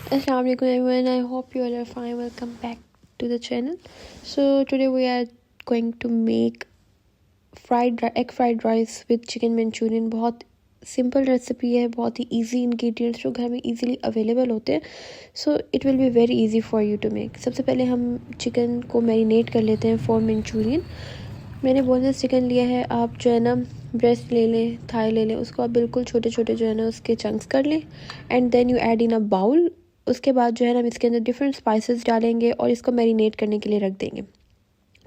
Assalamualaikum everyone. I hope you all are fine. Welcome back to the channel. So today we are going to make egg fried rice with chicken manchurian. बहुत simple recipe है, बहुत ही easy ingredients जो घर में easily available होते हैं. So it will be very easy for you to make. सबसे पहले हम चिकन को मैरिनेट कर लेते हैं फॉर मंचूरियन. मैंने बोनलेस चिकन लिया है. आप जो है ना ब्रेस्ट ले लें, थाई ले लें, उसको आप बिल्कुल छोटे छोटे जो है ना उसके चंक्स कर लें and then you add in a bowl. उसके बाद जो है ना हम इसके अंदर डिफरेंट स्पाइसेस डालेंगे और इसको मैरिनेट करने के लिए रख देंगे.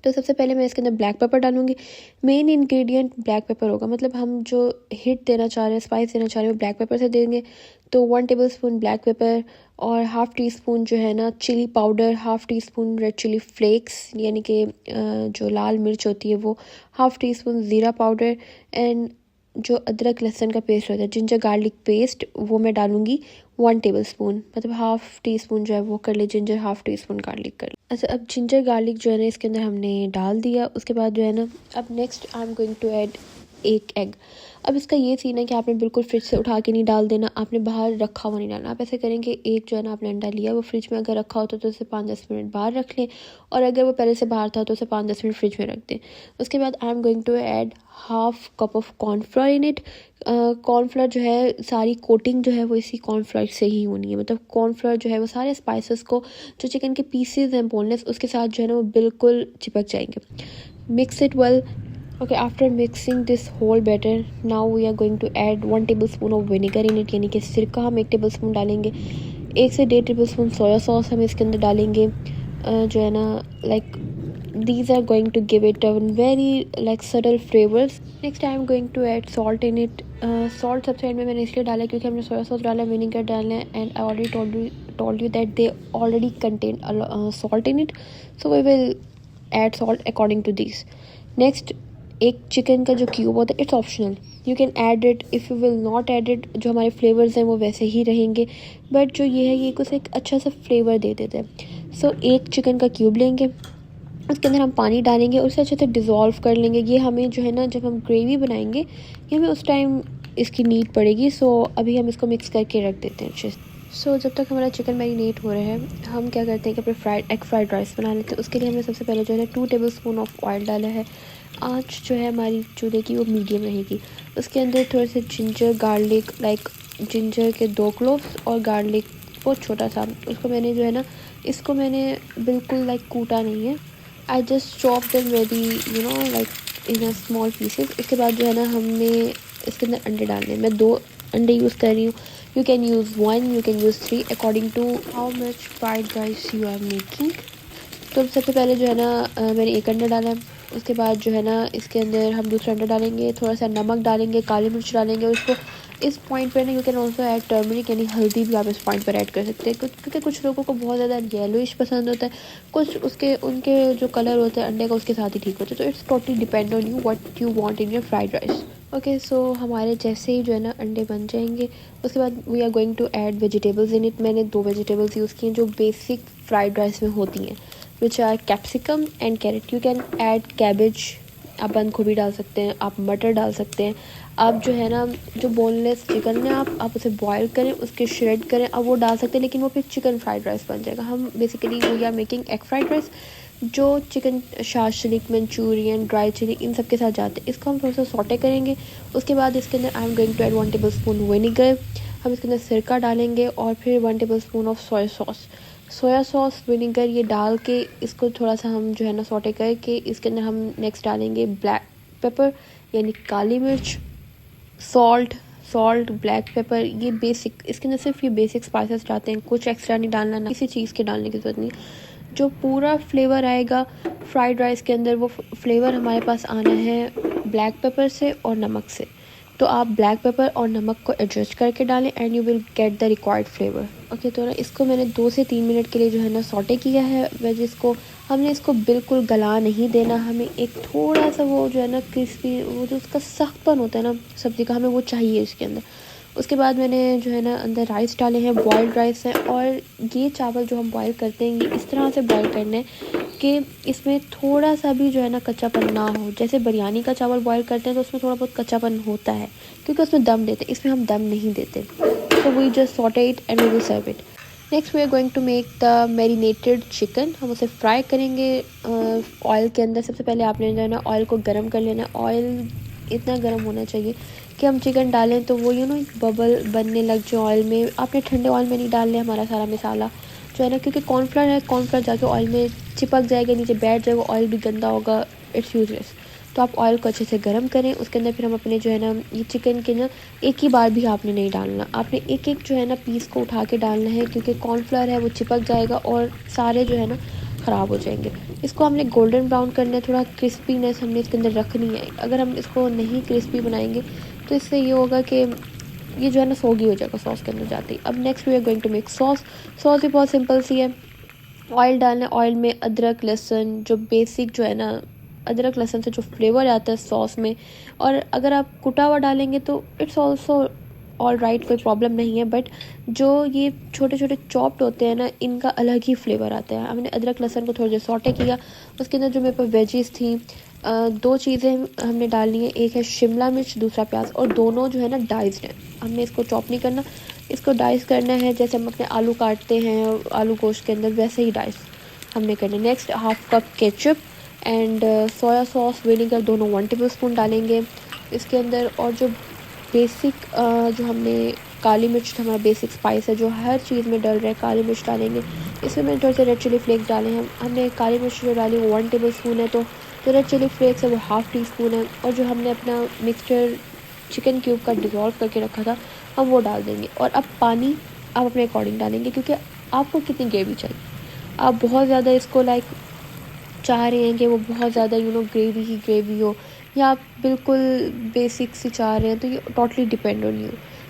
तो सबसे पहले मैं इसके अंदर ब्लैक पेपर डालूंगी. मेन इंग्रेडिएंट ब्लैक पेपर होगा, मतलब हम जो हिट देना चाह रहे हैं, स्पाइस देना चाह रहे हैं, वो ब्लैक पेपर से देंगे. तो 1 टेबल स्पून ब्लैक पेपर और हाफ़ टी स्पून जो है ना chilli powder, half teaspoon red chilli flakes यानी कि जो लाल मिर्च होती है वो, हाफ़ टी स्पून ज़ीरा पाउडर एंड जो अदरक लहसुन का पेस्ट होता है, जिंजर गार्लिक पेस्ट, वो मैं डालूंगी 1 टेबल स्पून, मतलब हाफ़ टी स्पून जो है वो कर ले ginger, half tea spoon garlic कर ले. अच्छा, अब जिंजर गार्लिक जो है ना इसके अंदर हमने डाल दिया. उसके बाद जो है ना अब next I am going to add 1 egg. अब इसका ये सीन है कि आपने बिल्कुल फ्रिज से उठा के नहीं डाल देना, आपने बाहर रखा हुआ नहीं डालना. आप ऐसे करेंगे, एक जो है ना आपने अंडा लिया, वो फ्रिज में अगर रखा होता तो उसे 5-10 मिनट बाहर रख लें, और अगर वो पहले से बाहर था तो उसे 5-10 मिनट फ्रिज में रख दें. उसके बाद I am going to add half cup of cornflour in it. Cornflour जो है, सारी कोटिंग जो है वो इसी कॉर्नफ्लोर से ही होनी है. मतलब कॉर्नफ्लोर जो है वो सारे स्पाइसेस को, जो चिकन के पीसेज हैं बोनलेस, उसके साथ जो है ना वो बिल्कुल चिपक जाएंगे. Mix it well. Okay, after mixing this whole batter, now we are going to add 1 tablespoon of vinegar in it, यानी कि सिरका हम 1 टेबलस्पून डालेंगे. 1 से 1.5 टेबलस्पून सोया सॉस हम इसके अंदर डालेंगे. जो है ना like these are going to give it a very like subtle flavors. Next I am going to add salt in it. Salt सबसे एंड में मैंने इसलिए डाला क्योंकि हमने सोया सॉस डाला, विनेगर डाला है, and I already told you that they already contain salt in it, so we will add salt according to these. Next, एक चिकन का जो क्यूब होता है, it's optional, you can add it if you will not add it. जो हमारे flavours हैं वो वैसे ही रहेंगे, बट जो ये है ये कुछ एक अच्छा सा फ्लेवर दे देते हैं. सो एक चिकन का क्यूब लेंगे, उसके अंदर हम पानी डालेंगे और उसे अच्छे से डिज़ोल्व कर लेंगे. ये हमें जो है ना जब हम ग्रेवी बनाएंगे ये हमें उस टाइम इसकी नीड पड़ेगी. सो अभी हम इसको मिक्स करके रख देते हैं अच्छे से. सो जब तक हमारा चिकन मैरिनेट हो रहा है, हम क्या करते हैं कि अपने एग फ्राइड राइस बना लेते हैं. उसके लिए हमने सबसे पहले जो है 2 टेबल स्पून ऑफ ऑयल डाला है. आँच जो है हमारी चूल्हे की वो मीडियम रहेगी. उसके अंदर थोड़े से जिंजर गार्लिक, लाइक जिंजर के 2 क्लोव्स और गार्लिक बहुत छोटा सा, उसको मैंने जो है ना, इसको मैंने बिल्कुल लाइक कूटा नहीं है. I just chop them very like in a small pieces. इसके बाद जो है ना हमने इसके अंदर अंडे डालने. मैं 2 अंडे यूज़ कर रही हूँ. You can use 1, you can use 3 according to how much fried rice you are making. तो सबसे पहले जो है ना मैंने 1 अंडा डाला. उसके बाद जो है ना इसके अंदर हम दूसरा अंडा डालेंगे, थोड़ा सा नमक डालेंगे, काली मिर्च डालेंगे. और उसको इस पॉइंट पर ना you can also add turmeric यानी हल्दी भी आप इस पॉइंट पर ऐड कर सकते हैं, क्योंकि कुछ लोगों को बहुत ज़्यादा येलोइश पसंद होता है, कुछ उसके उनके जो कलर होता है अंडे का उसके साथ ही ठीक होता है. तो it's totally depend on you what you want in your fried rice. Okay, so हमारे जैसे ही जो है ना अंडे बन जाएंगे, उसके बाद we are going to add vegetables in it. मैंने 2 वेजिटेबल्स यूज़ की हैं जो बेसिक फ्राइड राइस में होती हैं, which are capsicum and carrot. You can add cabbage, आप बंद गोभी डाल सकते हैं, आप मटर डाल सकते हैं. आप जो है ना जो बोनलेस चिकन है आप उसे बॉयल करें, उसके श्रेड करें, आप वो डाल सकते हैं, लेकिन वो फिर चिकन फ्राइड राइस बन जाएगा. हम basically we are making egg fried rice जो chicken shashlik, Manchurian, dry chilli इन सब के साथ जाते हैं. इसको हम थोड़ा सा सॉटे करेंगे. उसके बाद इसके अंदर I am going to add 1 tablespoon vinegar. हम इसके अंदर सिरका डालेंगे और फिर 1 tablespoon of soya sauce, vinegar ये डाल के इसको थोड़ा सा हम जो है ना सॉटे करके इसके अंदर हम नेक्स्ट डालेंगे ब्लैक पेपर यानी काली मिर्च, सॉल्ट, ब्लैक पेपर. ये बेसिक, इसके अंदर सिर्फ ये बेसिक स्पाइसेस डालते हैं, कुछ एक्स्ट्रा नहीं डालना, ना किसी चीज़ के डालने की ज़रूरत नहीं. जो पूरा फ्लेवर आएगा फ्राइड राइस के अंदर, वो फ्लेवर हमारे पास आना है ब्लैक पेपर से और नमक से. तो आप ब्लैक पेपर और नमक को एडजस्ट करके डालें and you will get the required flavour. Okay, तो ना इसको मैंने 2 से 3 मिनट के लिए जो है ना सॉटे किया है. जिसको हमने इसको बिल्कुल गला नहीं देना, हमें एक थोड़ा सा वो जो है ना क्रिस्पी, वो जो उसका सख्तपन होता है ना सब्ज़ी का, हमें वो चाहिए इसके अंदर. उसके बाद मैंने जो है ना अंदर राइस डाले हैं, बॉयल्ड राइस हैं. और ये चावल जो हम बॉयल करते हैं ये इस तरह से बॉयल करने हैं कि इसमें थोड़ा सा भी जो है ना कच्चापन ना हो. जैसे बिरयानी का चावल बॉयल करते हैं तो उसमें थोड़ा बहुत कच्चापन होता है क्योंकि उसमें दम देते हैं, इसमें हम दम नहीं देते. तो we just sauté it and we will serve it. Next we are going to make the marinated chicken. हम उसे फ्राई करेंगे ऑयल के अंदर. सबसे पहले आपने जो है ना ऑयल को गर्म कर लेना. ऑयल इतना गर्म होना चाहिए कि हम चिकन डालें तो वो बबल बनने लग जाए ऑयल में. आपने ठंडे ऑयल में नहीं डालना है हमारा सारा मसाला जो है ना, क्योंकि कॉर्नफ्लोर है, कॉर्नफ्लोर जाके ऑयल में चिपक जाएगा, नीचे बैठ जाएगा, ऑयल भी गंदा होगा, इट्स यूजलेस. तो आप ऑयल को अच्छे से गर्म करें. उसके अंदर फिर हम अपने जो है ना ये चिकन के ना एक ही बार भी आपने नहीं डालना. आपने एक एक जो है ना पीस को उठा के डालना है, क्योंकि कॉर्नफ्लोर है वो चिपक जाएगा और सारे जो है ना ख़राब हो जाएंगे. इसको हमने गोल्डन ब्राउन करना है, थोड़ा क्रिस्पीनेस हमने इसके अंदर रखनी है. अगर हम इसको नहीं क्रिस्पी बनाएंगे तो इससे ये होगा कि ये जो है ना सोगी हो जाएगा सॉस के अंदर जाते ही. अब next we are going to make sauce. Sauce भी बहुत सिंपल सी है. ऑयल डालना है. ऑयल में अदरक लहसुन, जो बेसिक जो है ना अदरक लहसुन से जो फ्लेवर आता है सॉस में, और अगर आप कुटा हुआ डालेंगे तो इट्स ऑल्सो ऑल राइट, कोई प्रॉब्लम नहीं है. बट जो ये छोटे छोटे चॉप्ड होते हैं ना, इनका अलग ही फ्लेवर आता है. हमने अदरक लहसुन को थोड़ा जो सॉटे किया, उसके अंदर जो मेरे पास वेजीज थी, दो चीज़ें हमने डालनी है. एक है शिमला मिर्च, दूसरा प्याज, और दोनों जो है ना डाइस्ड है. हमने इसको चॉप नहीं करना, इसको डाइस करना है जैसे हम अपने आलू काटते हैं आलू गोश्त के अंदर, वैसे ही डाइस हमने करना. Next half cup ketchup and soya sauce, vinegar दोनों 1 टेबल स्पून डालेंगे इसके अंदर. और जो बेसिक जो हमने काली मिर्च, हमारा बेसिक स्पाइस है जो हर चीज़ में डल रहा है, काली मिर्च डालेंगे. इसमें मैंने थोड़े से रेड चिली फ्लेक्स डाले हैं. हमने काली मिर्च जो डाली वो 1 टेबल स्पून है, तो जो रेड चिली फ्लेक्स है वो हाफ़ टी स्पून है. और जो हमने अपना मिक्सचर चिकन क्यूब का डिज़ोल्व करके रखा था हम वो डाल देंगे. और अब पानी आप अपने अकॉर्डिंग डालेंगे, क्योंकि आपको कितनी ग्रेवी चाहिए. आप बहुत ज़्यादा इसको चाह रहे हैं कि वो बहुत ज़्यादा ग्रेवी ही ग्रेवी हो, या आप बिल्कुल बेसिक सी चाह रहे हैं, तो ये टोटली डिपेंड ऑन यू.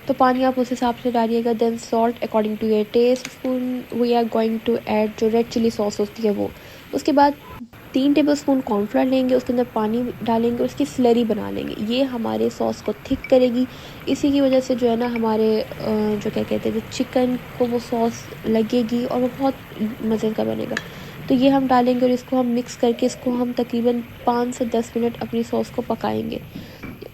तो पानी आप उस हिसाब से डालिएगा. Then salt according to your taste spoon. We are going to add जो रेड चिली सॉस होती है वो. उसके बाद 3 टेबल स्पून कॉर्नफ्लोर लेंगे, उसके अंदर पानी डालेंगे, उसकी स्लरी बना लेंगे. ये हमारे सॉस को थिक करेगी. इसी की वजह से जो है ना हमारे जो क्या कहते हैं जो चिकन को वो सॉस लगेगी और वो बहुत मज़े का बनेगा. तो ये हम डालेंगे और इसको हम मिक्स करके इसको हम तकरीबन 5 से 10 मिनट अपनी सॉस को पकाएंगे.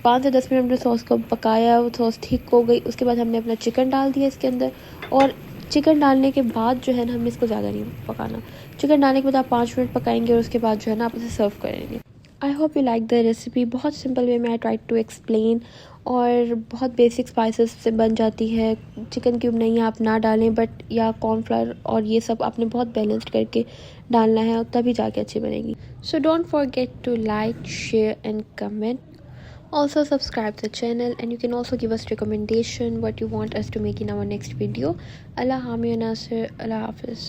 5 से 10 मिनट हमने सॉस को पकाया, वो सॉस ठीक हो गई. उसके बाद हमने अपना चिकन डाल दिया इसके अंदर. और चिकन डालने के बाद जो है ना हमें इसको ज़्यादा नहीं पकाना. चिकन डालने के बाद आप 5 मिनट पकाएंगे और उसके बाद जो है ना आप इसे सर्व करेंगे. I hope you like the recipe. बहुत सिंपल वे में आई ट्राई टू एक्सप्लेन, और बहुत बेसिक स्पाइसेस से बन जाती है. चिकन क्यूब नहीं आप ना डालें, बट या कॉर्नफ्लावर और ये सब आपने बहुत बैलेंस्ड करके डालना है, और तभी जाके अच्छी बनेगी. So don't forget to like, share and comment. Also subscribe the channel, and you can also give us recommendation what you want us to make in our next video. Allah Hami Nasir. Allah Hafiz.